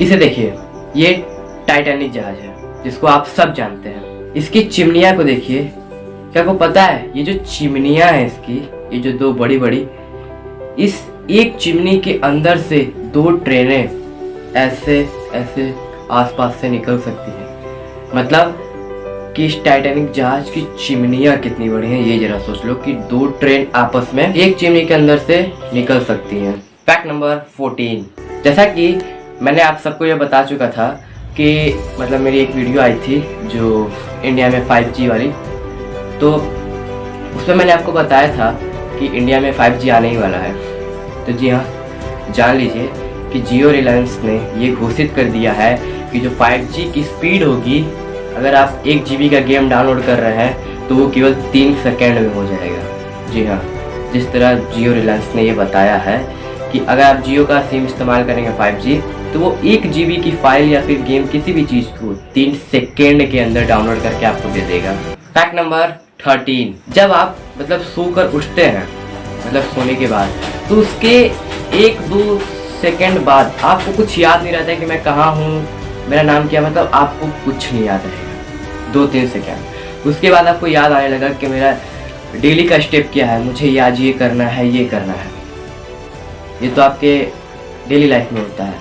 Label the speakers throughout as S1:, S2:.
S1: इसे देखिए, ये टाइटैनिक जहाज है जिसको आप सब जानते हैं। इसकी चिमनियाँ को देखिए, क्या आपको पता है ये जो चिमनियाँ हैं इसकी, ये जो दो बड़ी बड़ी, इस एक चिमनी के अंदर से दो ट्रेनें ऐसे ऐसे आसपास से निकल सकती हैं। मतलब कि इस टाइटैनिक जहाज की चिमनियाँ कितनी बड़ी हैं, ये जरा सोच लो कि दो ट्रेन आपस में एक चिमनी के अंदर से निकल सकती हैं। फैक्ट नंबर 14, जैसा कि मैंने आप सबको ये बता चुका था कि मतलब मेरी एक वीडियो आई थी जो इंडिया में 5G वाली, तो उसमें मैंने आपको बताया था कि इंडिया में 5G आने ही वाला है। तो जी हाँ, जान लीजिए कि जियो रिलायंस ने ये घोषित कर दिया है कि जो 5G की स्पीड होगी, अगर आप 1 GB का गेम डाउनलोड कर रहे हैं तो वो केवल 3 सेकेंड में हो जाएगा। जी हाँ, जिस तरह जियो रिलायंस ने ये बताया है कि अगर आप जियो का सिम इस्तेमाल करेंगे 5G, तो वो 1 GB की फाइल या फिर गेम किसी भी चीज़ को 3 सेकेंड के अंदर डाउनलोड करके आपको दे देगा। फैक्ट नंबर 13, जब आप मतलब सोकर उठते हैं, मतलब सोने के बाद, तो उसके 1-2 सेकेंड बाद आपको कुछ याद नहीं रहता है कि मैं कहाँ हूँ, मेरा नाम क्या, मतलब आपको कुछ नहीं याद रहेगा 2-3 सेकेंड। उसके बाद आपको याद आने लगा कि मेरा डेली का स्टेप क्या है, मुझे आज ये करना है, ये करना है। ये तो आपके डेली लाइफ में होता है,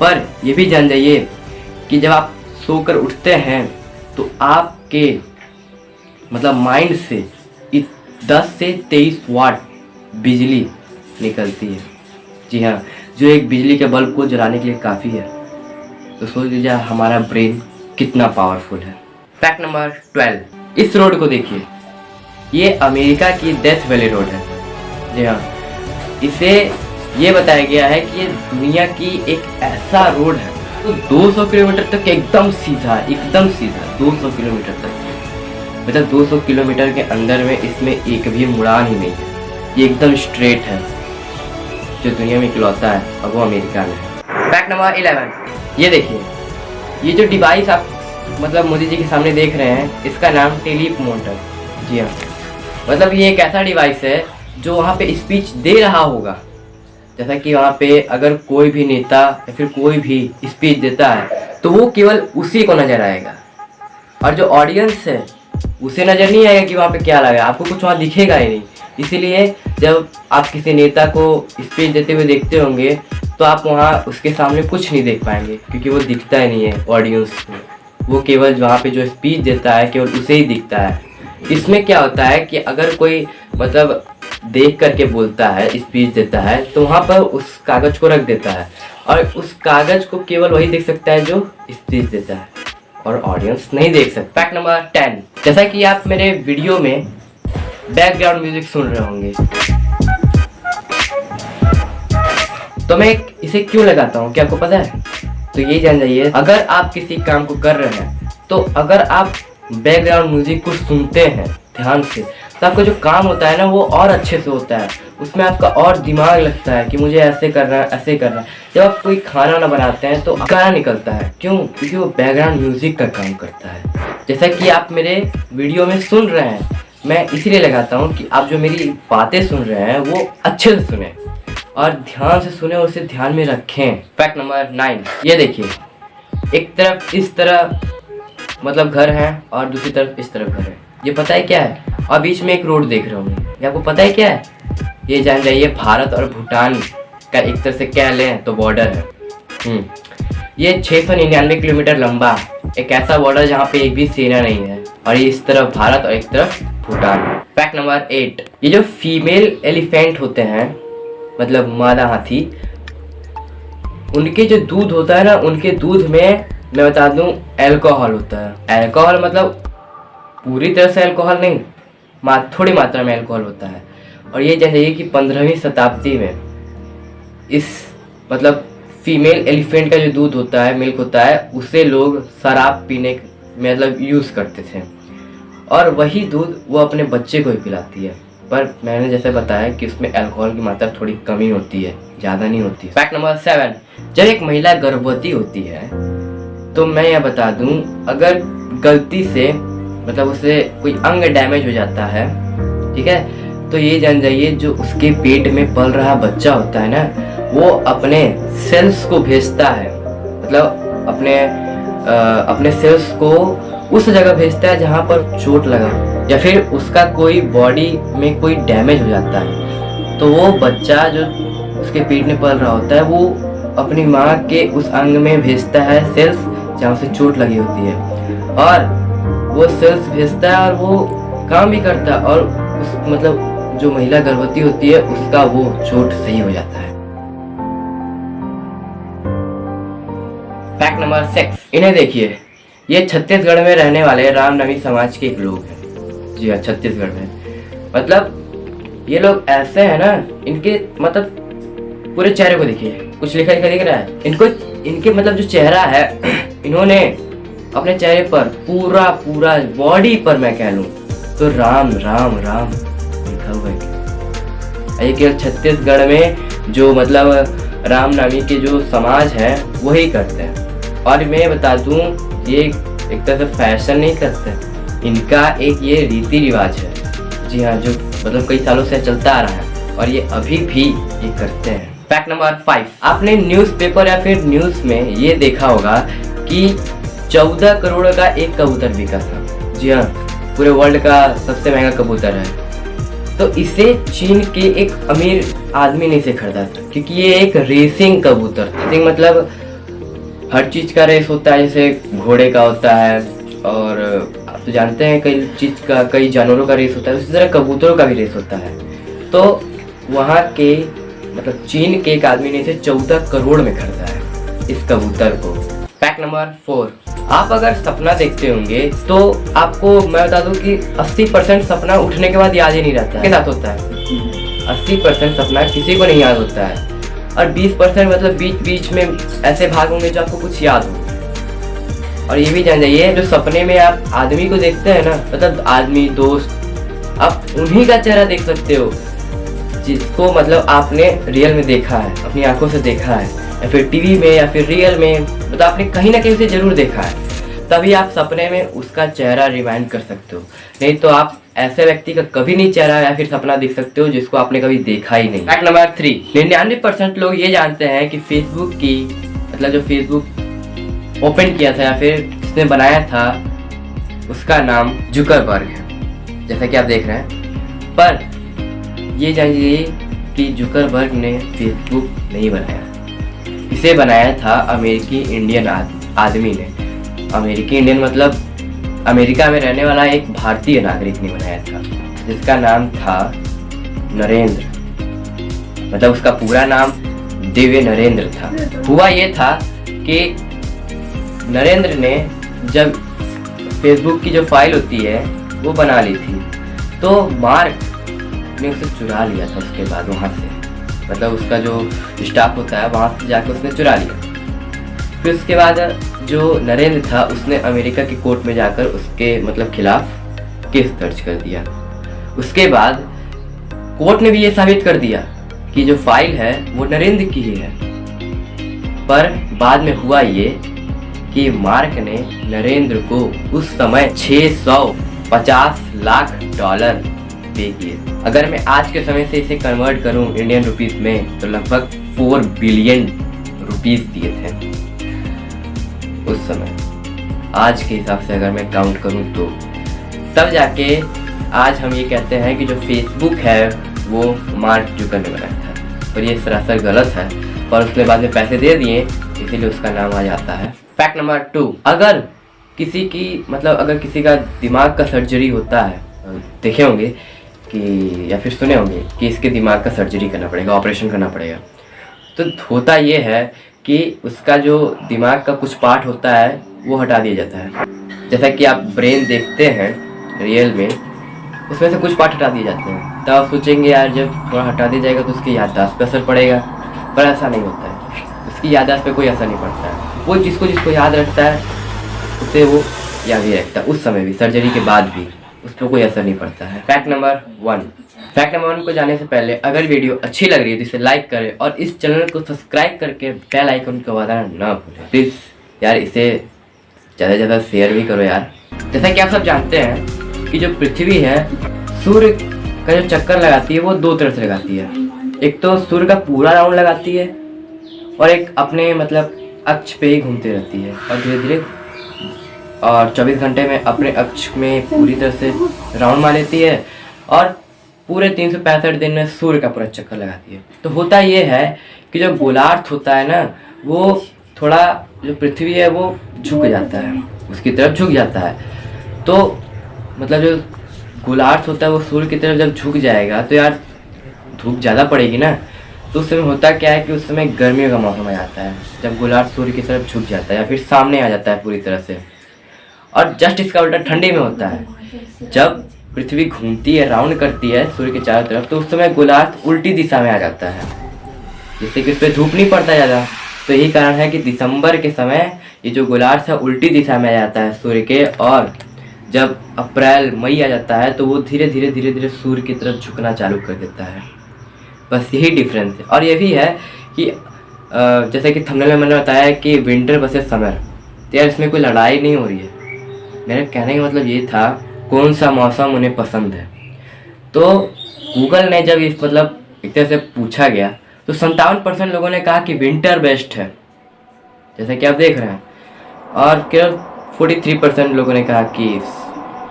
S1: पर ये भी जान जाइए कि जब आप सोकर उठते हैं तो आपके मतलब माइंड से 10 से 23 वाट बिजली निकलती है। जी हाँ, जो एक बिजली के बल्ब को जलाने के लिए काफ़ी है। तो सोच लीजिए हमारा ब्रेन कितना पावरफुल है। फैक्ट नंबर 12, इस रोड को देखिए, ये अमेरिका की डेथ वैली रोड है। जी हाँ, इसे ये बताया गया है कि ये दुनिया की एक ऐसा रोड है तो 200 किलोमीटर तक एकदम सीधा 200 किलोमीटर तक, मतलब 200 किलोमीटर के अंदर में इसमें एक भी मुड़ान ही नहीं है। ये एकदम स्ट्रेट है, जो दुनिया में इकलौता है और वो अमेरिका में है। फैक्ट नंबर 11, ये देखिए, ये जो डिवाइस आप मतलब मोदी जी के सामने देख रहे हैं, इसका नाम टेलीप्रॉम्प्टर। जी हाँ, मतलब ये एक ऐसा डिवाइस है जो वहाँ पे स्पीच दे रहा होगा। जैसा कि वहाँ पे अगर कोई भी नेता या फिर कोई भी स्पीच देता है तो वो केवल उसी को नज़र आएगा, और जो ऑडियंस है उसे नज़र नहीं आएगा कि वहाँ पे क्या लगा, आपको कुछ वहाँ दिखेगा ही नहीं। इसीलिए जब आप किसी नेता को स्पीच देते हुए देखते होंगे तो आप वहाँ उसके सामने कुछ नहीं देख पाएंगे, क्योंकि वो दिखता ही नहीं है ऑडियंस को। वो केवल वहाँ पे जो स्पीच देता है केवल उसे ही दिखता है। इसमें क्या होता है कि अगर कोई मतलब देख करके बोलता है, स्पीच देता है, तो वहाँ पर उस कागज़ को रख देता है और उस कागज़ को केवल वही देख सकता है जो स्पीच देता है, और ऑडियंस नहीं देख सकता। फैक्ट नंबर 10, जैसा कि आप मेरे वीडियो में बैकग्राउंड म्यूजिक सुन रहे होंगे, तो मैं इसे क्यों लगाता हूँ, क्या आपको पता है? तो ये जान जाइए, अगर आप किसी काम को कर रहे हैं तो अगर आप बैकग्राउंड म्यूजिक को सुनते हैं ध्यान से, तो आपका जो काम होता है ना वो और अच्छे से होता है। उसमें आपका और दिमाग लगता है कि मुझे ऐसे करना है, ऐसे करना है। जब आप कोई खाना ना बनाते हैं तो गाना निकलता है, क्यों? क्योंकि वो बैकग्राउंड म्यूजिक का काम करता है। जैसा कि आप मेरे वीडियो में सुन रहे हैं, मैं इसीलिए लगाता हूँ कि आप जो मेरी बातें सुन रहे हैं वो अच्छे से सुने और ध्यान से सुने और उसे ध्यान में रखें। फैक्ट नंबर 9, ये देखिए, एक तरफ इस तरह मतलब घर है और दूसरी तरफ इस तरफ घर है। ये पता है क्या है? और बीच में एक रोड देख रहे होंगे, ये आपको पता है क्या है? ये जान जाइए भारत और भूटान का एक तरह से कह लें तो बॉर्डर है। ये 699 किलोमीटर लंबा एक ऐसा बॉर्डर जहाँ पे एक भी सेना नहीं है, और ये इस तरफ भारत और एक तरफ भूटान। फैक्ट नंबर 8, ये जो फीमेल एलिफेंट होते हैं मतलब मादा हाथी, उनके जो दूध होता है ना, उनके दूध में मैं बता दूं अल्कोहल होता है। अल्कोहल मतलब पूरी तरह से अल्कोहल नहीं, थोड़ी मात्रा में अल्कोहल होता है। और ये जान जाइए कि 15वीं शताब्दी में इस मतलब फीमेल एलिफेंट का जो दूध होता है, मिल्क होता है, उसे लोग शराब पीने में मतलब यूज़ करते थे, और वही दूध वो अपने बच्चे को ही पिलाती है। पर मैंने जैसे बताया कि उसमें अल्कोहल की मात्रा थोड़ी कमी होती है, ज़्यादा नहीं होती है। फैक्ट नंबर 7, जब एक महिला गर्भवती होती है तो मैं यह बता दूं, अगर गलती से मतलब उसे कोई अंग डैमेज हो जाता है, ठीक है, तो ये जान जाइए जो उसके पेट में पल रहा बच्चा होता है ना, वो अपने सेल्स को भेजता है, मतलब अपने सेल्स को उस जगह भेजता है जहाँ पर चोट लगा या फिर उसका कोई बॉडी में कोई डैमेज हो जाता है। तो वो बच्चा जो उसके पेट में पल रहा होता है वो अपनी माँ के उस अंग में भेजता है सेल्स जहाँ उसे चोट लगी होती है, और वो सेल्स भेजता है और वो काम भी करता है, और उस मतलब जो महिला गर्भवती होती है उसका वो चोट सही हो जाता है। फैक्ट नंबर 6, इन्हें देखिए, ये छत्तीसगढ़ में रहने वाले रामनवी समाज के एक लोग हैं। जी हाँ, छत्तीसगढ़ में। मतलब ये लोग ऐसे हैं ना, इनके मतलब पूरे चेहरे को देखिए, कुछ लिखा दिख रहा है इनके मतलब जो चेहरा है, इन्होंने अपने चेहरे पर पूरा बॉडी पर मैं कह लूं तो राम राम राम लिखा हुआ है। ये केवल छत्तीसगढ़ में जो मतलब रामनवमी के जो समाज है वही करते हैं। और मैं बता दूं, ये एक तरह से फैशन नहीं करते, इनका एक ये रीति रिवाज है। जी हाँ, जो मतलब कई सालों से चलता आ रहा है और ये अभी भी ये करते हैं। फैक्ट नंबर 5, आपने न्यूज़पेपर या फिर न्यूज़ में ये देखा होगा कि 14 करोड़ का एक कबूतर बिका था। जी हाँ, पूरे वर्ल्ड का सबसे महंगा कबूतर है। तो इसे चीन के एक अमीर आदमी ने इसे खरीदा था, क्योंकि ये एक रेसिंग कबूतर था। रेसिंग मतलब हर चीज़ का रेस होता है, जैसे घोड़े का होता है, और आप तो जानते हैं कई जानवरों का रेस होता है, उसी तरह कबूतरों का भी रेस होता है। तो वहाँ के मतलब चीन के एक आदमी ने इसे 14 करोड़ में खरीदा है इस कबूतर को। फैक्ट नंबर 4, आप अगर सपना देखते होंगे तो आपको मैं बता दूं कि 80% सपना उठने के बाद याद ही नहीं रहता है। के साथ होता है 80% सपना किसी को नहीं याद होता है, और 20% मतलब बीच में ऐसे भाग होंगे जो आपको कुछ याद हो। और ये भी जान जाइए, जो सपने में आप आदमी को देखते हैं ना, मतलब आदमी दोस्त, आप उन्हीं का चेहरा देख सकते हो जिसको मतलब आपने रियल में देखा है, अपनी आंखों से देखा है, या फिर टीवी में या फिर रियल में, मतलब आपने कहीं ना कहीं उसे जरूर देखा है। तभी आप सपने में उसका चेहरा रिमाइंड कर सकते हो, नहीं तो आप ऐसे व्यक्ति का कभी नहीं चेहरा या फिर सपना देख सकते हो जिसको आपने कभी देखा ही नहीं। फैक्ट नंबर 3, 99% लोग ये जानते हैं कि फेसबुक की मतलब जो फेसबुक ओपन किया था या फिर जिसने बनाया था उसका नाम जुकरबर्ग है, जैसा कि आप देख रहे हैं। पर ये जानिए कि जुकरबर्ग ने फेसबुक नहीं बनाया, इसे बनाया था अमेरिकी इंडियन आदमी ने। अमेरिकी इंडियन मतलब अमेरिका में रहने वाला एक भारतीय नागरिक ने बनाया था, जिसका नाम था नरेंद्र, मतलब उसका पूरा नाम दिव्य नरेंद्र था। हुआ ये था कि नरेंद्र ने जब फेसबुक की जो फाइल होती है वो बना ली थी, तो मार्क ने उसे चुरा लिया था। उसके बाद वहाँ से मतलब उसका जो स्टाफ होता है वहाँ से जाकर उसने चुरा लिया। फिर उसके बाद जो नरेंद्र था उसने अमेरिका की कोर्ट में जाकर उसके मतलब खिलाफ केस दर्ज कर दिया। उसके बाद कोर्ट ने भी ये साबित कर दिया कि जो फाइल है वो नरेंद्र की ही है। पर बाद में हुआ ये कि मार्क ने नरेंद्र को उस समय $650 लाख पे किए। अगर मैं आज के समय से इसे कन्वर्ट करूं इंडियन रुपीस में तो लगभग 4 बिलियन रुपीस दिए थे उस समय। आज के हिसाब से अगर मैं काउंट करूं तो तब जाके आज हम ये कहते हैं कि जो फेसबुक है वो मार्क जुकर ने बनाया था, और ये सरासर गलत है, पर उसने बाद में पैसे दे दिए इसीलिए उसका नाम आ जाता है। फैक्ट नंबर 2, अगर किसी का दिमाग का सर्जरी होता है, देखे होंगे कि या फिर सुने होंगे कि इसके दिमाग का सर्जरी करना पड़ेगा, ऑपरेशन करना पड़ेगा, तो होता ये है कि उसका जो दिमाग का कुछ पार्ट होता है वो हटा दिया जाता है। जैसा कि आप ब्रेन देखते हैं रियल में, उसमें से कुछ पार्ट हटा दिए जाते हैं। तो आप सोचेंगे यार जब थोड़ा हटा दिया जाएगा तो उसकी याददाश्त पे असर पड़ेगा, पर ऐसा नहीं होता है। उसकी याददाश्त पे कोई असर नहीं पड़ता है। वो जिसको याद रखता है उसे वो याद ही रखता है, उस समय भी, सर्जरी के बाद भी उस पर कोई असर नहीं पड़ता है। फैक्ट नंबर 1 को जाने से पहले अगर वीडियो अच्छी लग रही है तो इसे लाइक करें और इस चैनल को सब्सक्राइब करके बेल आइकन को दबाना ना भूलें प्लीज़ यार। इसे ज़्यादा से ज़्यादा शेयर भी करो यार। जैसा कि आप सब जानते हैं कि जो पृथ्वी है सूर्य का जो चक्कर लगाती है वो 2 तरह से लगाती है। एक तो सूर्य का पूरा राउंड लगाती है और एक अपने मतलब अक्ष पे ही घूमती रहती है और धीरे धीरे और 24 घंटे में अपने अक्ष में पूरी तरह से राउंड मार लेती है और पूरे 365 दिन में सूर्य का पूरा चक्कर लगाती है। तो होता ये है कि जो गोलार्ध होता है ना, वो थोड़ा, जो पृथ्वी है वो झुक जाता है, उसकी तरफ झुक जाता है। तो मतलब जो गोलार्ध होता है वो सूर्य की तरफ जब झुक जाएगा तो यार धूप ज़्यादा पड़ेगी ना। तो उस समय होता क्या है कि उस समय गर्मियों का मौसम आ जाता है, जब गोलार्ध सूर्य की तरफ झुक जाता है या फिर सामने आ जाता है पूरी तरह से। और जस्ट इसका उल्टा ठंडी में होता है, जब पृथ्वी घूमती है, राउंड करती है सूर्य के चारों तरफ, तो उस समय गोलार्ध उल्टी दिशा में आ जाता है, जिससे कि उस पर धूप नहीं पड़ता ज़्यादा। तो यही कारण है कि दिसंबर के समय ये जो गोलार्ध है उल्टी दिशा में आ जाता है सूर्य के, और जब अप्रैल मई आ जाता है तो वो धीरे धीरे सूर्य की तरफ झुकना चालू कर देता है। बस यही डिफरेंस है। और ये भी है कि जैसे कि थंबनेल में मैंने बताया कि विंटर वर्सेस समर, तो यार इसमें कोई लड़ाई नहीं हो रही है। मेरे कहने का मतलब ये था कौन सा मौसम उन्हें पसंद है। तो गूगल ने जब इस मतलब एक तरह से पूछा गया तो 57% लोगों ने कहा कि विंटर बेस्ट है, जैसा कि आप देख रहे हैं, और केवल 43% लोगों ने कहा कि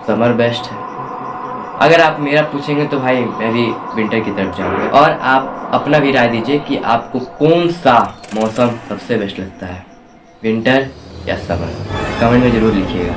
S1: समर बेस्ट है। अगर आप मेरा पूछेंगे तो भाई मैं भी विंटर की तरफ जाऊंगा। और आप अपना भी राय दीजिए कि आपको कौन सा मौसम सबसे बेस्ट लगता है, विंटर या समर, कमेंट में ज़रूर लिखिएगा।